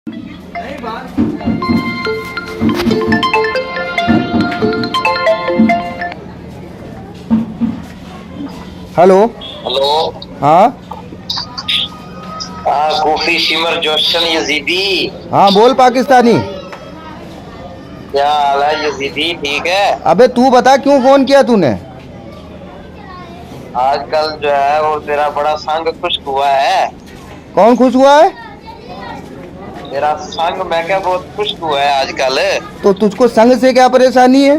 Hello. Hello. हाँ कूफी shimmer जोशन Yazidi. हाँ, बोल पाकिस्तानी। क्या हाल है यजीदी, ठीक है? अबे तू बता, क्यों फोन किया तूने? आजकल जो है वो तेरा बड़ा संग खुश्क हुआ है। कौन खुश हुआ है? तेरा संग मैं क्या बहुत खुश्क हुआ है आजकल। तो तुझको संग से क्या परेशानी है?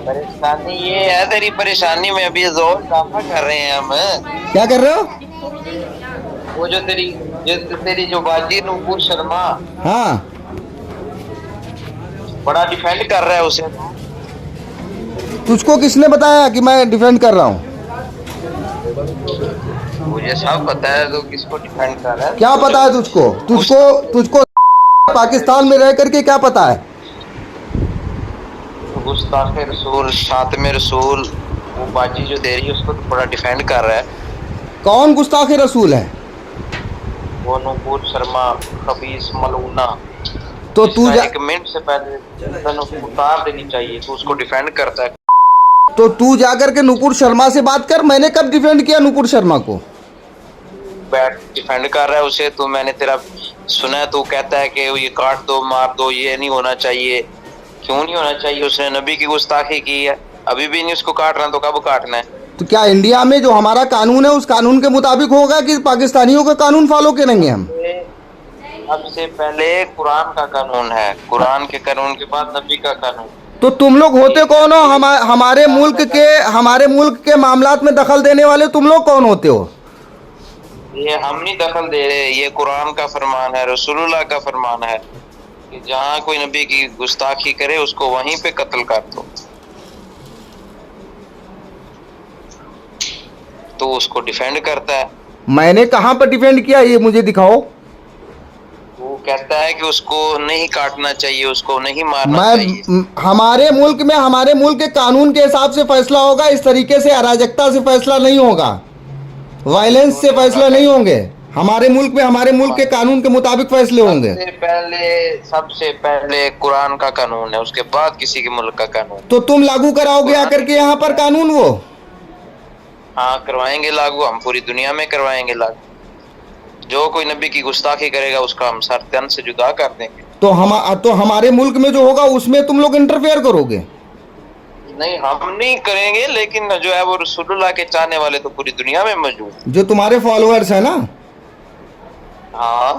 परेशानी ये है, तेरी परेशानी में अभी जोर इजाफा कर रहे हैं हम। क्या कर रहे हो? वो जो तेरी जो बाजी नूपुर शर्मा हाँ। बड़ा डिफेंड कर रहा है उसे। तुझको किसने बताया कि मैं डिफेंड कर रहा हूँ? मुझे सब पता है तू किसको डिफेंड कर रहा है। क्या वो जो पता है तुझको? तुझको तुझको पाकिस्तान में रह करके क्या पता है? गुस्ताखे रसूल, शातिम रसूल, वो बाजी जो दे रही है उसको तो बड़ा डिफेंड कर रहा है। कौन गुस्ताखे रसूल है? वो नूपुर शर्मा, खबीस मलूना, तो तू जिसका जा एक मिनट से पहले गर्दन उसको उतार देनी चाहिए तो उसको डिफेंड करता है। तो तू जा करके नुपुर शर्मा से बात कर। मैंने कब डिफेंड किया नुपुर शर्मा को? बैट डिफेंड कर रहा है उसे तो मैंने तेरा सुना है, तू कहता है कि ये काट दो मार दो, ये नहीं होना चाहिए। क्यों नहीं होना चाहिए? उसने नबी की गुस्ताखी की है, अभी भी नहीं उसको काट रहा तो कब काटना है? तो क्या इंडिया में जो हमारा कानून है उस कानून के मुताबिक होगा कि पाकिस्तानियों का कानून फॉलो करेंगे हम? सबसे पहले कुरान का कानून है, कुरान के कानून के बाद नबी का कानून। तो तुम लोग होते ये कौन हो? नबी हमारे मुल्क के हमारे मुल्क के मामलात में दखल देने वाले तुम लोग कौन होते हो? ये हम नहीं दखल दे रहे, ये कुरान का फरमान है, रसूलुल्लाह का फरमान है कि जहाँ कोई नबी की गुस्ताखी करे उसको वहीं पे कत्ल कर दो। तो उसको डिफेंड करता है। मैंने कहाँ पर डिफेंड किया, ये मुझे दिखाओ। वो कहता है कि उसको नहीं काटना चाहिए, उसको नहीं मारना मैं चाहिए। हमारे मुल्क के कानून के हिसाब से फैसला होगा। इस तरीके से अराजकता से फैसला नहीं होगा, वायलेंस क्यों से नहीं होगा फैसला नहीं फैसला? होंगे। हमारे मुल्क में हमारे मुल्क के कानून के मुताबिक फैसले होंगे। सबसे पहले कुरान का कानून है, उसके बाद किसी के मुल्क का कानून। तो तुम लागू कराओगे कुरान आकर के ही यहाँ पर कहता है। कानून वो? हाँ करवाएंगे लागू, हम पूरी दुनिया में करवाएंगे लागू। जो कोई नबी की गुस्ताखी करेगा उसका हम सर तन से जुदा कर देंगे। तो हमारे मुल्क में जो होगा उसमें तुम लोग इंटरफेयर करोगे? नहीं हम नहीं करेंगे, लेकिन जो है वो रसूलुल्लाह के चाहने वाले तो पूरी दुनिया में मौजूद हैं। जो तुम्हारे फॉलोअर्स है ना? हाँ,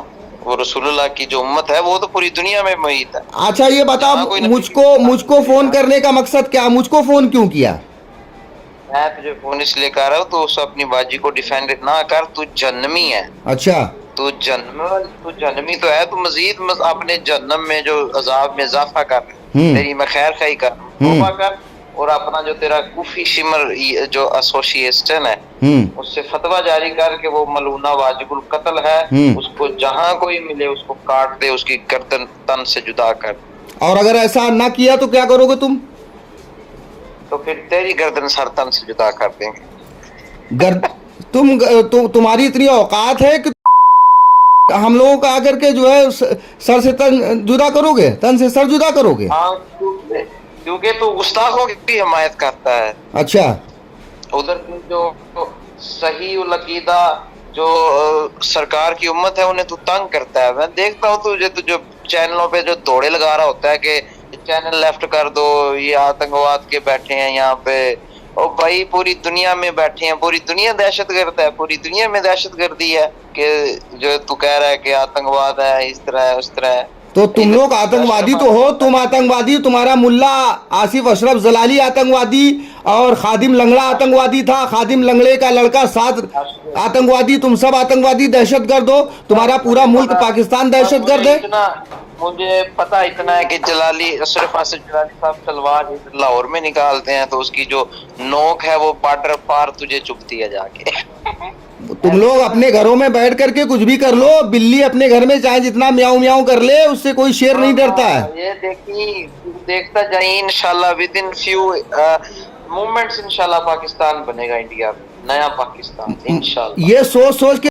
वो रसूलुल्लाह की जो उम्मत है वो तो पूरी दुनिया में मौजूद है। अच्छा ये बता, जहाँ कोई नबी की मुझको गुस्ताखी मुझको फोन करेगा। करने का मकसद क्या? मुझको फोन क्यों किया? मैं तुझे फोन इसलिए कर रहा हूँ तो उस अपनी बाजी को डिफेंड ना कर, तू जन्नमी है। अच्छा। तू जन्मी तो है, तू मजीद अपने जन्नम में जो अजाब में इजाफा कर। हम्म। तेरी मैं खैर खाई कर, हम्म। तौबा कर। और अपना जो तेरा कुफी शिमर जो एसोसिएशन है हम्म। उससे फतवा जारी कर कि वो मलूना वाजिबुल कत्ल है, हम्म। उसको जहां कोई मिले उसको काट दे, उसकी गर्दन तन से जुदा कर। और अगर ऐसा ना किया तो क्या करोगे तुम? तो फिर तेरी गर्दन सर तन से जुदा कर देंगे। गर तुम्हारी इतनी औकात है कि हम लोगों का आकर के जो है सर से तन जुदा करोगे, तन से सर जुदा करोगे? हाँ, क्योंकि तू गुस्ताखों की हिमायत करता है। अच्छा। उधर की जो सही उल अकीदा जो सरकार की उम्मत है उन्हें तू तंग करता है। मैं देखता हूँ तुझे, तो जो चैनलों पे जो दौड़े लगा रहा होता है कि चैनल लेफ्ट कर दो, ये आतंकवाद के बैठे हैं यहाँ पे। और भाई पूरी दुनिया में बैठे हैं, पूरी दुनिया दहशतगर्द है, पूरी दुनिया में दहशतगर्दी है कि जो तू कह रहा है कि आतंकवाद है, इस तरह है उस तरह है। तो तुम इधर लोग आतंकवादी तो हो, तुम आतंकवादी, तुम्हारा मुल्ला आसिफ अशरफ जलाली आतंकवादी और खादिम लंगड़ा आतंकवादी था, खादिम लंगड़े का लड़का साद आतंकवादी, तुम सब आतंकवादी दहशतगर्द हो। तुम्हारा पूरा मुल्क पाकिस्तान दहशतगर्द है। मुझे पता इतना है कि जलाली अशरफ आसिफ जलाली साहब तलवार लाहौर में निकालते हैं तो उसकी जो नोक है वो बॉर्डर पार तुझे चुभती है जाके। तुम लोग अपने घरों में बैठ करके कुछ भी कर लो, बिल्ली अपने घर में चाहे जितना म्याऊं म्याऊं कर ले, उससे कोई शेर नहीं डरता है। ये देखी, देखता जाइए इंशाल्लाह विद इन फ्यू मोमेंट्स इंशाल्लाह पाकिस्तान बनेगा, इंडिया में नया पाकिस्तान इंशाल्लाह। ये सोच सोच के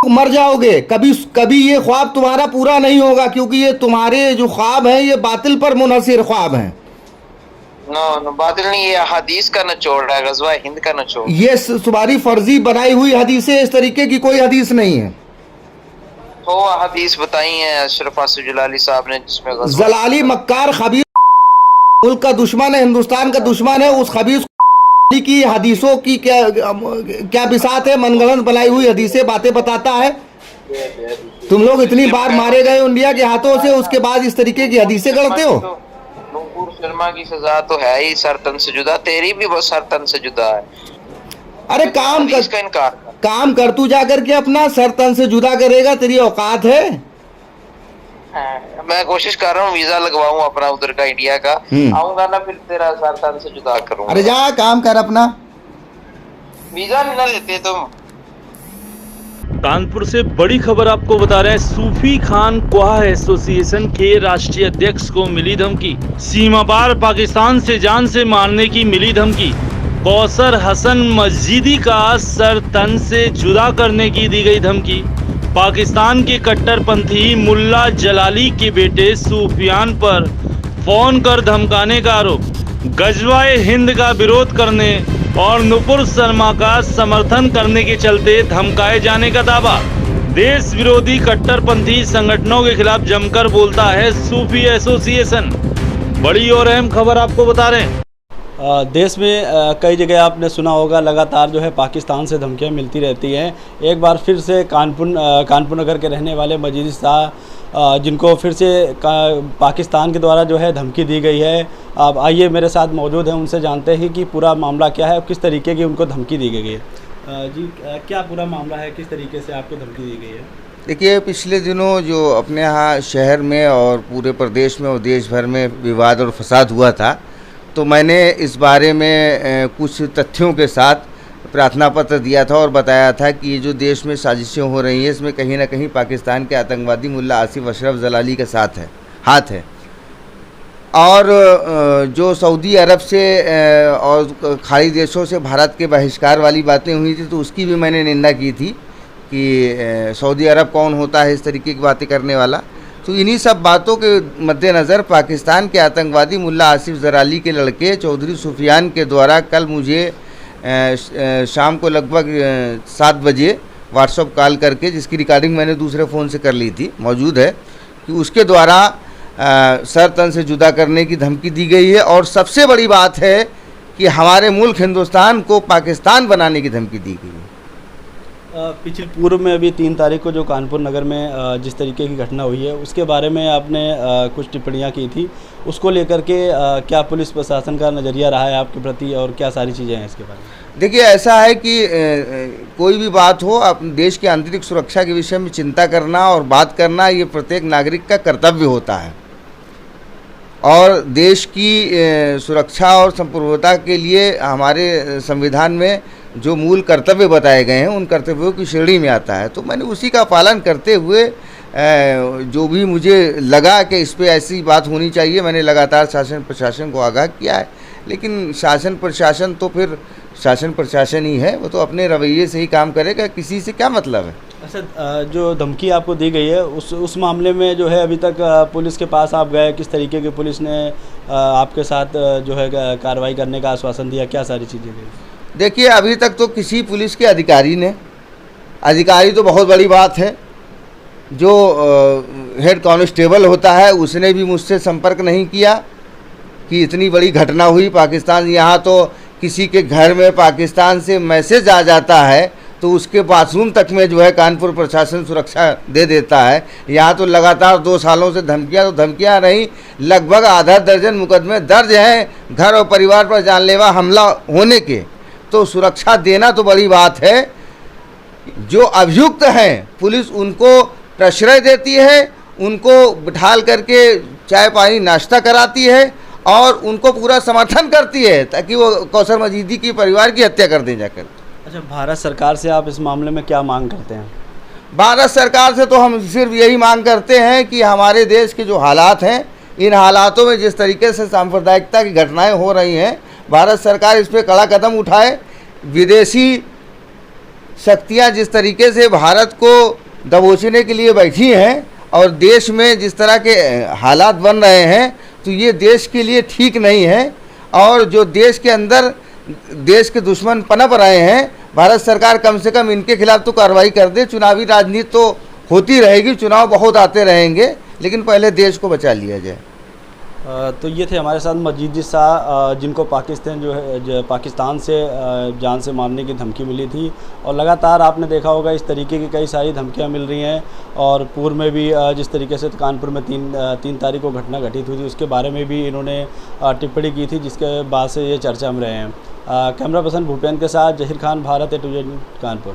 मर जाओगे, कभी कभी ये ख्वाब तुम्हारा पूरा नहीं होगा, क्योंकि ये तुम्हारे जो ख्वाब हैं ये बातिल पर मुनहसिर ख्वाब हैं। नो बादल नहीं, ये हदीस का निचोड़ है, गज़वा हिंद का निचोड़। ये तुम्हारी फर्जी बनाई हुई हदीसें, इस तरीके की कोई हदीस नहीं है। तो हदीस बताई है अशरफ आसिफ जलाली साहब ने, जिसमें जलाली मक्कार खबीर मुल्क का दुश्मन है, हिंदुस्तान का दुश्मन है, उस खबीर की हदीसों की क्या बिसात है, मनगढ़ंत बनाई हुई हदीसें बातें बताता है। तुम लोग इतनी बार मारे गए इंडिया के हाथों से, उसके बाद इस तरीके की हदीसें गढ़ते हो। नूपुर शर्मा की सजा तो है ही सर तन से जुदा, तेरी भी बहुत सर तन से जुदा है। अरे काम कर, इसका इनकार काम कर, तू जाकर के अपना सर तन से जुदा करेगा, तेरी औकात है। मैं कोशिश कर रहा हूँ वीजा लगवाऊं अपना उधर का, इंडिया का। आऊंगा ना फिर तेरा सर तन से जुदा करूंगा। अरे जा काम कर अपना। वीजा नहीं ना लेते तुम। कानपुर से बड़ी खबर आपको बता रहे हैं। सूफी खान क्वाह एसोसिएशन के राष्ट्रीय अध्यक्ष को मिली धमकी। सीमा पार पाकिस्तान से जान से मारने की मिली धमकी। कौसर हसन मस्जिदी का सर तन से जुदा करने की दी गई धमकी। पाकिस्तान के कट्टरपंथी मुल्ला जलाली के बेटे सूफियान पर फोन कर धमकाने का आरोप। गजवाए हिंद का विरोध करने और नुपुर शर्मा का समर्थन करने के चलते धमकाए जाने का दावा। देश विरोधी कट्टरपंथी संगठनों के खिलाफ जमकर बोलता है सूफी एसोसिएशन। बड़ी और अहम खबर आपको बता रहे हैं। देश में कई जगह आपने सुना होगा, लगातार जो है पाकिस्तान से धमकियां मिलती रहती हैं। एक बार फिर से कानपुर नगर के रहने वाले मजीदी शाह, जिनको फिर से पाकिस्तान के द्वारा जो है धमकी दी गई है। अब आइए मेरे साथ मौजूद हैं, उनसे जानते हैं कि पूरा मामला क्या है, किस तरीके की उनको धमकी दी गई है। जी क्या पूरा मामला है, किस तरीके से आपको धमकी दी गई है? देखिए, पिछले दिनों जो अपने यहाँ शहर में और पूरे प्रदेश में और देश भर में विवाद और फसाद हुआ था, तो मैंने इस बारे में कुछ तथ्यों के साथ प्रार्थना पत्र दिया था और बताया था कि ये जो देश में साजिशें हो रही हैं, इसमें कहीं ना कहीं पाकिस्तान के आतंकवादी मुल्ला आसिफ अशरफ जलाली का हाथ है। और जो सऊदी अरब से और खाड़ी देशों से भारत के बहिष्कार वाली बातें हुई थी, तो उसकी भी मैंने निंदा की थी कि सऊदी अरब कौन होता है इस तरीके की बातें करने वाला। तो इन्हीं सब बातों के मद्देनज़र पाकिस्तान के आतंकवादी मुल्ला आसिफ जलाली के लड़के चौधरी सुफियान के द्वारा कल मुझे शाम को लगभग 7 बजे व्हाट्सएप कॉल करके, जिसकी रिकॉर्डिंग मैंने दूसरे फ़ोन से कर ली थी, मौजूद है, कि उसके द्वारा सर तन से जुदा करने की धमकी दी गई है। और सबसे बड़ी बात है कि हमारे मुल्क हिंदुस्तान को पाकिस्तान बनाने की धमकी दी गई है। पिछले पूर्व में अभी 3 तारीख को जो कानपुर नगर में जिस तरीके की घटना हुई है, उसके बारे में आपने कुछ टिप्पणियां की थी। उसको लेकर के क्या पुलिस प्रशासन का नज़रिया रहा है आपके प्रति, और क्या सारी चीज़ें हैं इसके बारे में? देखिए, ऐसा है कि कोई भी बात हो, अपने देश की आंतरिक सुरक्षा के विषय में चिंता करना और बात करना, ये प्रत्येक नागरिक का कर्तव्य होता है। और देश की सुरक्षा और संप्रभुता के लिए हमारे संविधान में जो मूल कर्तव्य बताए गए हैं, उन कर्तव्यों की श्रेणी में आता है। तो मैंने उसी का पालन करते हुए जो भी मुझे लगा कि इस पे ऐसी बात होनी चाहिए, मैंने लगातार शासन प्रशासन को आगाह किया है। लेकिन शासन प्रशासन तो फिर शासन प्रशासन ही है, वो तो अपने रवैये से ही काम करेगा, किसी से क्या मतलब है। अच्छा, जो धमकी आपको दी गई है उस मामले में जो है अभी तक पुलिस के पास आप गए, किस तरीके की पुलिस ने आपके साथ जो है कार्रवाई करने का आश्वासन दिया, क्या सारी चीज़ें गई? देखिए, अभी तक तो किसी पुलिस के अधिकारी तो बहुत बड़ी बात है, जो हेड कांस्टेबल होता है उसने भी मुझसे संपर्क नहीं किया कि इतनी बड़ी घटना हुई पाकिस्तान। यहाँ तो किसी के घर में पाकिस्तान से मैसेज आ जाता है तो उसके बाथरूम तक में जो है कानपुर प्रशासन सुरक्षा दे देता है। यहाँ तो लगातार 2 सालों से धमकियाँ नहीं, लगभग आधा दर्जन मुकदमे दर्ज हैं घर और परिवार पर जानलेवा हमला होने के। तो सुरक्षा देना तो बड़ी बात है। जो अभियुक्त हैं, पुलिस उनको प्रश्रय देती है, उनको बिठाल करके चाय पानी नाश्ता कराती है और उनको पूरा समर्थन करती है ताकि वो कौसर मजीदी की परिवार की हत्या कर दें जाकर। अच्छा, भारत सरकार से आप इस मामले में क्या मांग करते हैं? भारत सरकार से तो हम सिर्फ यही मांग करते हैं कि हमारे देश के जो हालात हैं, इन हालातों में जिस तरीके से सांप्रदायिकता की घटनाएं हो रही हैं, भारत सरकार इस पर कड़ा कदम उठाए। विदेशी शक्तियां जिस तरीके से भारत को दबोचने के लिए बैठी हैं और देश में जिस तरह के हालात बन रहे हैं, तो ये देश के लिए ठीक नहीं है। और जो देश के अंदर देश के दुश्मन पनप रहे हैं, भारत सरकार कम से कम इनके खिलाफ तो कार्रवाई कर दे। चुनावी राजनीति तो होती रहेगी, चुनाव बहुत आते रहेंगे, लेकिन पहले देश को बचा लिया जाए। तो ये थे हमारे साथ मजीद शाह, जिनको पाकिस्तान से जान से मारने की धमकी मिली थी। और लगातार आपने देखा होगा इस तरीके की कई सारी धमकियां मिल रही हैं। और पूर्व में भी जिस तरीके से कानपुर में तीन तारीख को घटना घटित हुई थी, उसके बारे में भी इन्होंने टिप्पणी की थी, जिसके बाद से ये चर्चा में रहे हैं। कैमरा पर्सन भूपेंद्र के साथ Zaheer Khan, Bharat A to Z Kanpur.